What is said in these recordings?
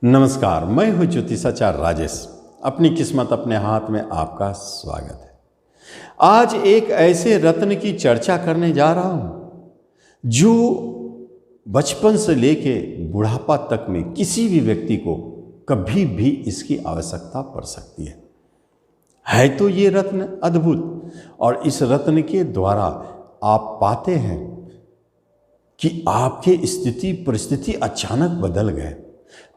नमस्कार, मैं हूँ ज्योतिषाचार्य राजेश। अपनी किस्मत अपने हाथ में आपका स्वागत है। आज एक ऐसे रत्न की चर्चा करने जा रहा हूँ जो बचपन से लेके बुढ़ापा तक में किसी भी व्यक्ति को कभी भी इसकी आवश्यकता पड़ सकती है तो ये रत्न अद्भुत। और इस रत्न के द्वारा आप पाते हैं कि आपके स्थिति परिस्थिति अचानक बदल गए,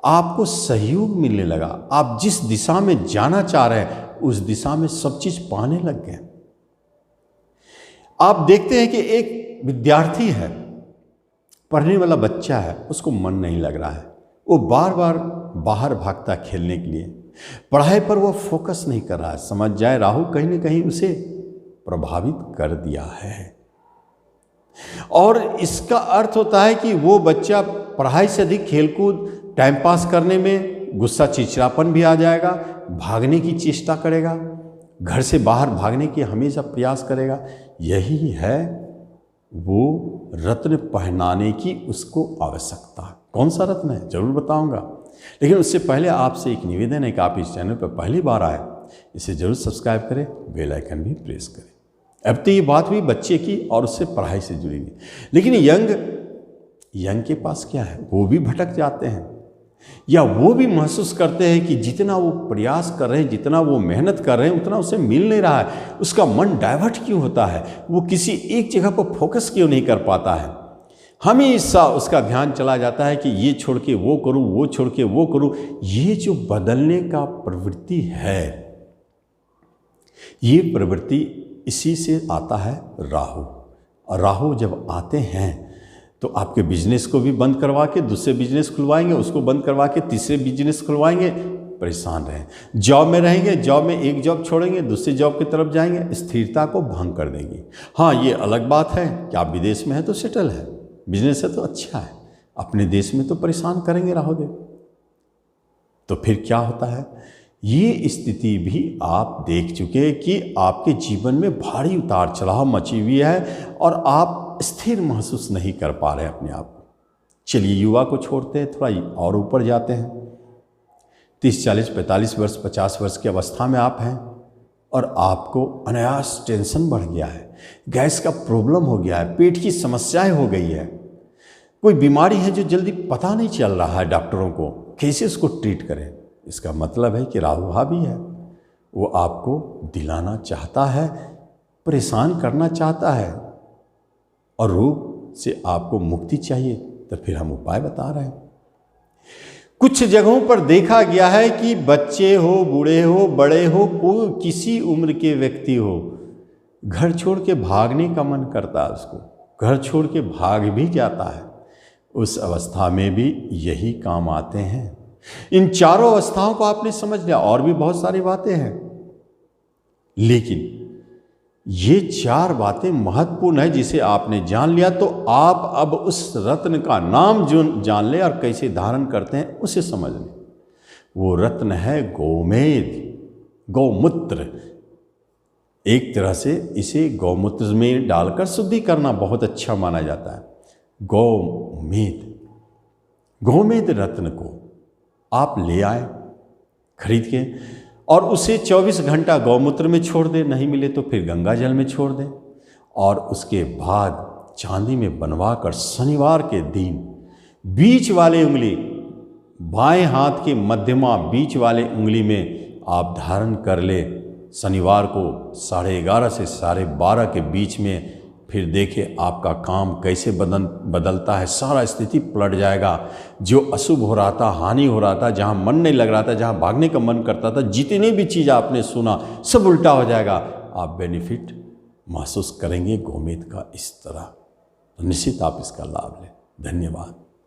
आपको सहयोग मिलने लगा, आप जिस दिशा में जाना चाह रहे हैं उस दिशा में सब चीज पाने लग गए। आप देखते हैं कि एक विद्यार्थी है, पढ़ने वाला बच्चा है, उसको मन नहीं लग रहा है, वो बार बार बाहर भागता खेलने के लिए, पढ़ाई पर वो फोकस नहीं कर रहा है। समझ जाए राहु कहीं ना कहीं उसे प्रभावित कर दिया है। और इसका अर्थ होता है कि वो बच्चा पढ़ाई से अधिक खेलकूद टाइम पास करने में गुस्सा चिड़चिड़ापन भी आ जाएगा, भागने की चेष्टा करेगा, घर से बाहर भागने की हमेशा प्रयास करेगा। यही है वो रत्न पहनाने की उसको आवश्यकता। कौन सा रत्न है जरूर बताऊंगा, लेकिन उससे पहले आपसे एक निवेदन है कि आप इस चैनल पर पहली बार आए, इसे जरूर सब्सक्राइब करें, बेल आइकन भी प्रेस करें। अब तो ये बात हुई बच्चे की और उससे पढ़ाई से जुड़ी हुई, लेकिन यंग के पास क्या है, वो भी भटक जाते हैं या वो भी महसूस करते हैं कि जितना वो प्रयास कर रहे हैं, जितना वो मेहनत कर रहे हैं, उतना उसे मिल नहीं रहा है। उसका मन डाइवर्ट क्यों होता है, वो किसी एक जगह पर फोकस क्यों नहीं कर पाता है। हमेशा उसका ध्यान चला जाता है कि ये छोड़ के वो करूं, वो छोड़ के वो करूं। ये जो बदलने का प्रवृत्ति है, ये प्रवृत्ति इसी से आता है राहु। और राहु जब आते हैं तो आपके बिजनेस को भी बंद करवा के दूसरे बिजनेस खुलवाएंगे, उसको बंद करवा के तीसरे बिजनेस खुलवाएंगे, परेशान रहें। जॉब में रहेंगे, जॉब में एक जॉब छोड़ेंगे, दूसरी जॉब की तरफ जाएंगे, स्थिरता को भंग कर देंगी। हाँ, ये अलग बात है कि आप विदेश में हैं तो सेटल है, बिजनेस है तो अच्छा है, अपने देश में तो परेशान करेंगे राहुदेव। तो फिर क्या होता है, ये स्थिति भी आप देख चुके कि आपके जीवन में भारी उतार चढ़ाव मची हुई है और आप स्थिर महसूस नहीं कर पा रहे अपने आप को। चलिए युवा को छोड़ते हैं, थोड़ा और ऊपर जाते हैं। 30, 40, 45 वर्ष, 50 वर्ष की अवस्था में आप हैं और आपको अनायास टेंशन बढ़ गया है, गैस का प्रॉब्लम हो गया है, पेट की समस्याएं हो गई है, कोई बीमारी है जो जल्दी पता नहीं चल रहा है डॉक्टरों को, कैसे उसको ट्रीट करें। इसका मतलब है कि राहु हावी है, वो आपको दिलाना चाहता है, परेशान करना चाहता है और रोग से आपको मुक्ति चाहिए। तो फिर हम उपाय बता रहे हैं। कुछ जगहों पर देखा गया है कि बच्चे हो, बूढ़े हो, बड़े हो, कोई किसी उम्र के व्यक्ति हो, घर छोड़ के भागने का मन करता है, उसको घर छोड़ के भाग भी जाता है। उस अवस्था में भी यही काम आते हैं। इन चारों अवस्थाओं को आपने समझ लिया, और भी बहुत सारी बातें हैं, लेकिन ये 4 बातें महत्वपूर्ण है। जिसे आपने जान लिया तो आप अब उस रत्न का नाम जो जान ले और कैसे धारण करते हैं उसे समझ लें। वो रत्न है गोमेद, गौमूत्र। एक तरह से इसे गौमूत्र में डालकर शुद्धि करना बहुत अच्छा माना जाता है। गोमेद रत्न को आप ले आए खरीद के और उसे 24 घंटा गौमूत्र में छोड़ दें, नहीं मिले तो फिर गंगा जल में छोड़ दें। और उसके बाद चांदी में बनवा कर शनिवार के दिन बीच वाले उंगली, बाएं हाथ के मध्यमा बीच वाले उंगली में आप धारण कर ले। शनिवार को 11:30 से 12:30 के बीच में फिर देखें आपका काम कैसे बदलता है। सारा स्थिति पलट जाएगा। जो अशुभ हो रहा था, हानि हो रहा था, जहाँ मन नहीं लग रहा था, जहाँ भागने का मन करता था, जितनी भी चीज़ आपने सुना सब उल्टा हो जाएगा। आप बेनिफिट महसूस करेंगे गोमेद का इस तरह। तो निश्चित आप इसका लाभ लें। धन्यवाद।